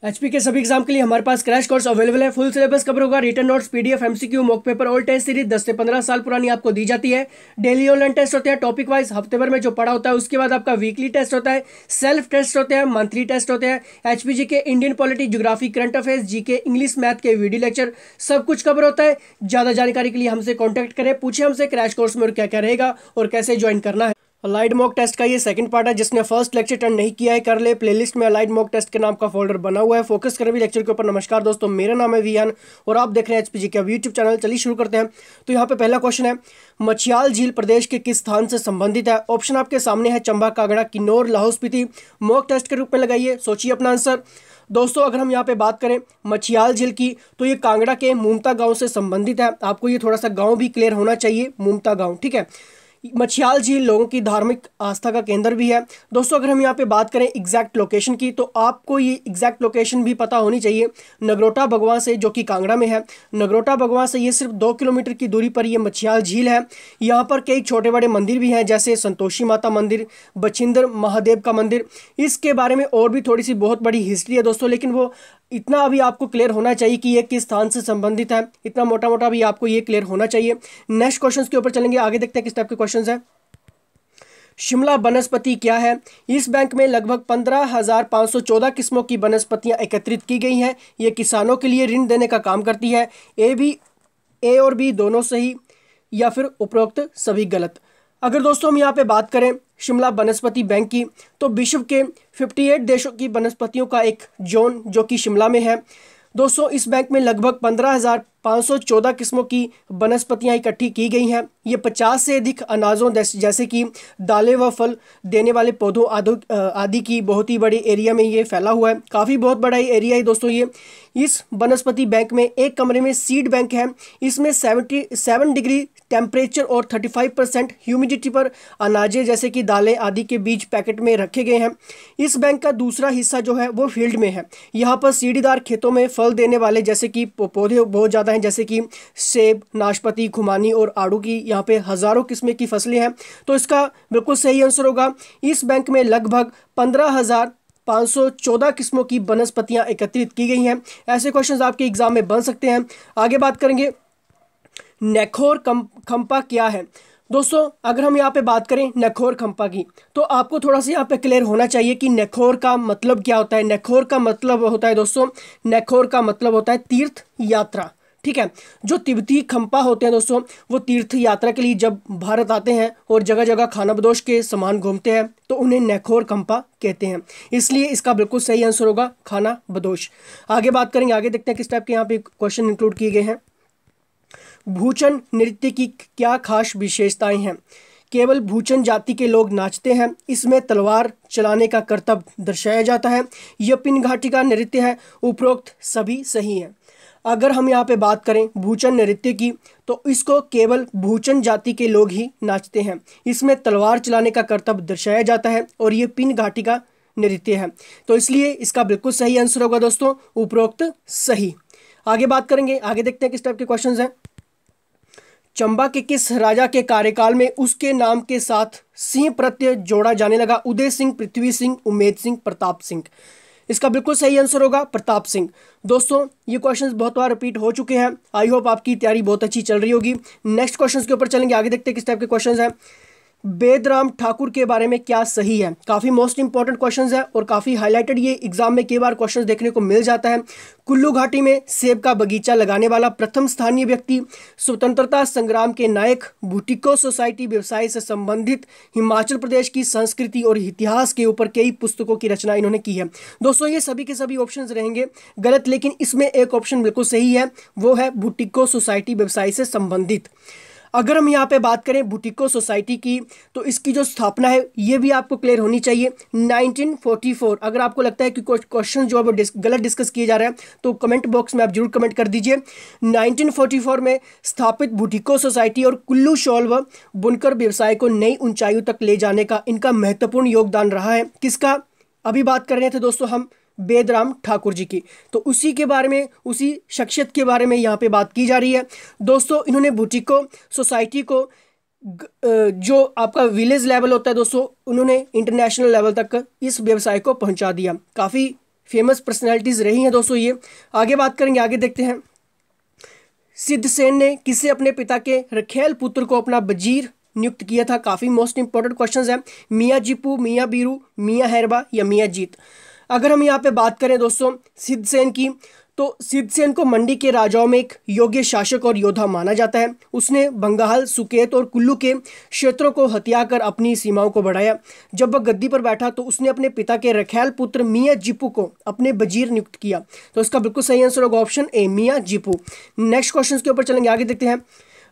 HP के सभी exam के लिए हमारे पास क्रैश कोर्स अवेलेबल है। फुल सिलेबस कवर होगा, written notes, PDF, MCQ, mock paper, all test series 10 से 15 साल पुरानी आपको दी जाती है। डेली ऑनलाइन टेस्ट होते हैं टॉपिक वाइज, हफ्ते भर में जो पढ़ा होता है उसके बाद आपका वीकली टेस्ट होता है, सेल्फ टेस्ट होते हैं, मंथली टेस्ट होते हैं। एचपीजी के Indian polity, geography, current affairs, GK, English, math के वीडियो लेक्चर सब कुछ कवर होता है। ज्यादा जानकारी के लिए हमसे कॉन्टैक्ट करें, पूछे हमसे क्रैश कोर्स में और क्या क्या रहेगा और कैसे ज्वाइन करना है। अलाइड मॉक टेस्ट का ये सेकंड पार्ट है। जिसने फर्स्ट लेक्चर अटेंड नहीं किया है कर ले, प्लेलिस्ट में अलाइड मॉक टेस्ट के नाम का फोल्डर बना हुआ है। फोकस करें भी लेक्चर के ऊपर। नमस्कार दोस्तों, मेरा नाम है विहान और आप देख रहे हैं एचपीजी का यूट्यूब चैनल। चलिए शुरू करते हैं। तो यहाँ पे पहला क्वेश्चन है, मछियाल झील प्रदेश के किस स्थान से संबंधित है? ऑप्शन आपके सामने है, चंबा, कांगड़ा, किन्नौर, लाहौल स्पीति। मॉक टेस्ट के रूप में लगाइए, सोचिए अपना आंसर। दोस्तों अगर हम यहाँ पे बात करें मछियाल झील की तो ये कांगड़ा के मुमता गांव से संबंधित है। आपको ये थोड़ा सा गांव भी क्लियर होना चाहिए, मुमता गांव, ठीक है। मछियाल झील लोगों की धार्मिक आस्था का केंद्र भी है। दोस्तों अगर हम यहाँ पे बात करें एग्जैक्ट लोकेशन की तो आपको ये एग्जैक्ट लोकेशन भी पता होनी चाहिए। नगरोटा भगवां से, जो कि कांगड़ा में है, नगरोटा भगवां से ये सिर्फ 2 किलोमीटर की दूरी पर ये मछियाल झील है। यहाँ पर कई छोटे बड़े मंदिर भी हैं, जैसे संतोषी माता मंदिर, बछिंद्र महादेव का मंदिर। इसके बारे में और भी थोड़ी सी बहुत बड़ी हिस्ट्री है दोस्तों, लेकिन वो इतना अभी आपको क्लियर होना चाहिए कि ये किस स्थान से संबंधित है। इतना मोटा मोटा भी आपको ये क्लियर होना चाहिए। नेक्स्ट क्वेश्चन के ऊपर चलेंगे, आगे देखते हैं किस टाइप के क्वेश्चन है। शिमला वनस्पति क्या है? इस बैंक में लगभग 15,514 किस्मों की वनस्पतियां एकत्रित की गई हैं। ये किसानों के लिए ऋण देने का काम करती है। ए और बी दोनों सही या फिर उपरोक्त सभी गलत। अगर दोस्तों हम यहाँ पे बात करें शिमला वनस्पति बैंक की तो विश्व के 58 देशों की वनस्पतियों का एक जोन जो कि शिमला में है। दोस्तों इस बैंक में लगभग 15,514 किस्मों की वनस्पतियां इकट्ठी की गई हैं। ये 50 से अधिक अनाजों जैसे कि दालें व फल देने वाले पौधों आदि की बहुत ही बड़ी एरिया में ये फैला हुआ है। काफ़ी बहुत बड़ा एरिया है दोस्तों ये। इस वनस्पति बैंक में एक कमरे में सीड बैंक है। इसमें 77 डिग्री टेम्परेचर और 35% ह्यूमिडिटी पर अनाजें जैसे कि दालें आदि के बीज पैकेट में रखे गए हैं। इस बैंक का दूसरा हिस्सा जो है वो फील्ड में है। यहाँ पर सीढ़ीदार खेतों में फल देने वाले जैसे कि पौधे बहुत ज़्यादा हैं, जैसे कि सेब, नाशपाती, खुमानी और आड़ू की यहाँ पे हज़ारों किस्में की फसलें हैं। तो इसका बिल्कुल सही आंसर होगा, इस बैंक में लगभग 15,514 किस्मों की वनस्पतियाँ एकत्रित की गई हैं। ऐसे क्वेश्चंस आपके एग्जाम में बन सकते हैं। आगे बात करेंगे, नखोर खंपा क्या है? दोस्तों अगर हम यहाँ पे बात करें नखोर खंपा की तो आपको थोड़ा सा यहाँ पे क्लियर होना चाहिए कि नखोर का मतलब क्या होता है। नखोर का मतलब होता है दोस्तों, नखोर का मतलब होता है तीर्थ यात्रा, ठीक है। जो तिब्बती खंपा होते हैं दोस्तों वो तीर्थ यात्रा के लिए जब भारत आते हैं और जगह जगह खानाबदोश के समान घूमते हैं तो उन्हें नखोर खंपा कहते हैं। इसलिए इसका बिल्कुल सही आंसर होगा खानाबदोश। आगे बात करेंगे, आगे देखते हैं किस टाइप के यहाँ पे क्वेश्चन इंक्लूड किए गए हैं। भूचन नृत्य की क्या खास विशेषताएं हैं? केवल भूचन जाति के लोग नाचते हैं। इसमें तलवार चलाने का करतब दर्शाया जाता है। यह पिन घाटी का नृत्य है। उपरोक्त सभी सही हैं। अगर हम यहाँ पे बात करें भूचन नृत्य की तो इसको केवल भूचन जाति के लोग ही नाचते हैं। इसमें तलवार चलाने का करतब दर्शाया जाता है और ये पिन घाटी का नृत्य है। तो इसलिए इसका बिल्कुल सही आंसर होगा दोस्तों, उपरोक्त सही। आगे बात करेंगे, आगे देखते हैं किस टाइप के क्वेश्चन हैं। चंबा के किस राजा के कार्यकाल में उसके नाम के साथ सिंह प्रत्यय जोड़ा जाने लगा? उदय सिंह, पृथ्वी सिंह, उमेद सिंह, प्रताप सिंह। इसका बिल्कुल सही आंसर होगा प्रताप सिंह। दोस्तों ये क्वेश्चंस बहुत बार रिपीट हो चुके हैं। आई होप आपकी तैयारी बहुत अच्छी चल रही होगी। नेक्स्ट क्वेश्चंस के ऊपर चलेंगे, आगे देखते हैं किस टाइप के क्वेश्चंस हैं। बेदराम ठाकुर के बारे में क्या सही है? काफ़ी मोस्ट इंपॉर्टेंट क्वेश्चंस है और काफ़ी हाईलाइटेड ये एग्जाम में कई बार क्वेश्चंस देखने को मिल जाता है। कुल्लू घाटी में सेब का बगीचा लगाने वाला प्रथम स्थानीय व्यक्ति, स्वतंत्रता संग्राम के नायक, बुटिको सोसाइटी व्यवसाय से संबंधित हिमाचल प्रदेश की संस्कृति और इतिहास के ऊपर कई पुस्तकों की रचना इन्होंने की है। दोस्तों ये सभी के सभी ऑप्शन रहेंगे गलत, लेकिन इसमें एक ऑप्शन बिल्कुल सही है, वो है बुटिको सोसाइटी व्यवसाय से संबंधित। अगर हम यहाँ पे बात करें बुटिको सोसाइटी की तो इसकी जो स्थापना है ये भी आपको क्लियर होनी चाहिए 1944। अगर आपको लगता है कि क्वेश्चन जो है वो गलत डिस्कस किए जा रहे हैं तो कमेंट बॉक्स में आप जरूर कमेंट कर दीजिए। 1944 में स्थापित बुटिको सोसाइटी और कुल्लू शॉल व बुनकर व्यवसाय को नई ऊंचाइयों तक ले जाने का इनका महत्वपूर्ण योगदान रहा है। किसका अभी बात कर रहे थे दोस्तों हम? बेदराम ठाकुर जी की। तो उसी के बारे में, उसी शख्सियत के बारे में यहाँ पे बात की जा रही है दोस्तों। इन्होंने बुटिको सोसाइटी को जो आपका विलेज लेवल होता है दोस्तों, उन्होंने इंटरनेशनल लेवल तक इस व्यवसाय को पहुंचा दिया। काफ़ी फेमस पर्सनैलिटीज़ रही हैं दोस्तों ये। आगे बात करेंगे, आगे देखते हैं। सिद्धसेन ने किसे अपने पिता के रखेल पुत्र को अपना वजीर नियुक्त किया था? काफ़ी मोस्ट इंपॉर्टेंट क्वेश्चन है। मियाँ जीपू, मियाँ बीरू, मियाँ हैरबा या मियाँ जीत? अगर हम यहाँ पे बात करें दोस्तों सिद्धसेन की, तो सिद्धसेन को मंडी के राजाओं में एक योग्य शासक और योद्धा माना जाता है। उसने बंगाल, सुकेत और कुल्लू के क्षेत्रों को हथियाकर अपनी सीमाओं को बढ़ाया। जब वह गद्दी पर बैठा तो उसने अपने पिता के रखेल पुत्र मियाँ जीपू को अपने वजीर नियुक्त किया। तो इसका बिल्कुल सही आंसर होगा ऑप्शन ए, मियाँ जीपू। नेक्स्ट क्वेश्चन के ऊपर चलेंगे, आगे देखते हैं।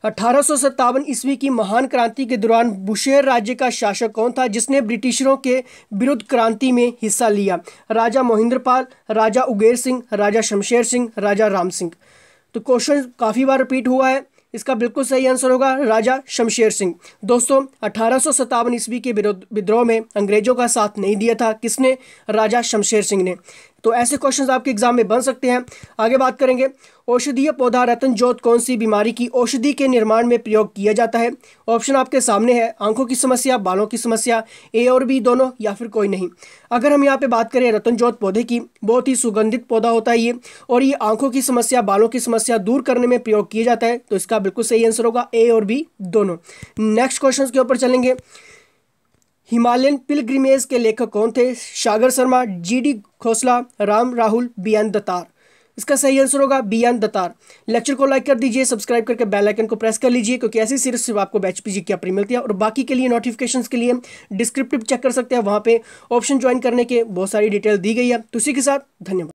1857 ईस्वी की महान क्रांति के दौरान बुशेर राज्य का शासक कौन था जिसने ब्रिटिशरों के विरुद्ध क्रांति में हिस्सा लिया? राजा मोहिंद्रपाल, राजा उगेर सिंह, राजा शमशेर सिंह, राजा राम सिंह? तो क्वेश्चन काफ़ी बार रिपीट हुआ है, इसका बिल्कुल सही आंसर होगा राजा शमशेर सिंह। दोस्तों 1857 ईस्वी के विद्रोह में अंग्रेजों का साथ नहीं दिया था, किसने? राजा शमशेर सिंह ने। तो ऐसे क्वेश्चंस आपके एग्जाम में बन सकते हैं। आगे बात करेंगे, औषधीय पौधा रतन जोत कौन सी बीमारी की औषधि के निर्माण में प्रयोग किया जाता है? ऑप्शन आपके सामने है। आंखों की समस्या, बालों की समस्या, ए और बी दोनों, या फिर कोई नहीं। अगर हम यहाँ पे बात करें रतन जोत पौधे की, बहुत ही सुगंधित पौधा होता है ये, और ये आंखों की समस्या, बालों की समस्या दूर करने में प्रयोग किया जाता है। तो इसका बिल्कुल सही आंसर होगा ए और बी दोनों। नेक्स्ट क्वेश्चन के ऊपर चलेंगे। हिमालयन पिलग्रिमेज के लेखक कौन थे? Sagar Sharma, GD Khosla, Ram Rahul, B N Dattar? इसका सही आंसर होगा बी एन दत्तार। लेक्चर को लाइक कर दीजिए, सब्सक्राइब करके बेल आइकन को प्रेस कर लीजिए, क्योंकि ऐसी सीरीज सिर्फ आपको बैच पीजी की फ्री मिलती है। और बाकी के लिए नोटिफिकेशंस के लिए डिस्क्रिप्टिव चेक कर सकते हैं, वहाँ पे ऑप्शन ज्वाइन करने के बहुत सारी डिटेल दी गई है। तो इसी के साथ धन्यवाद।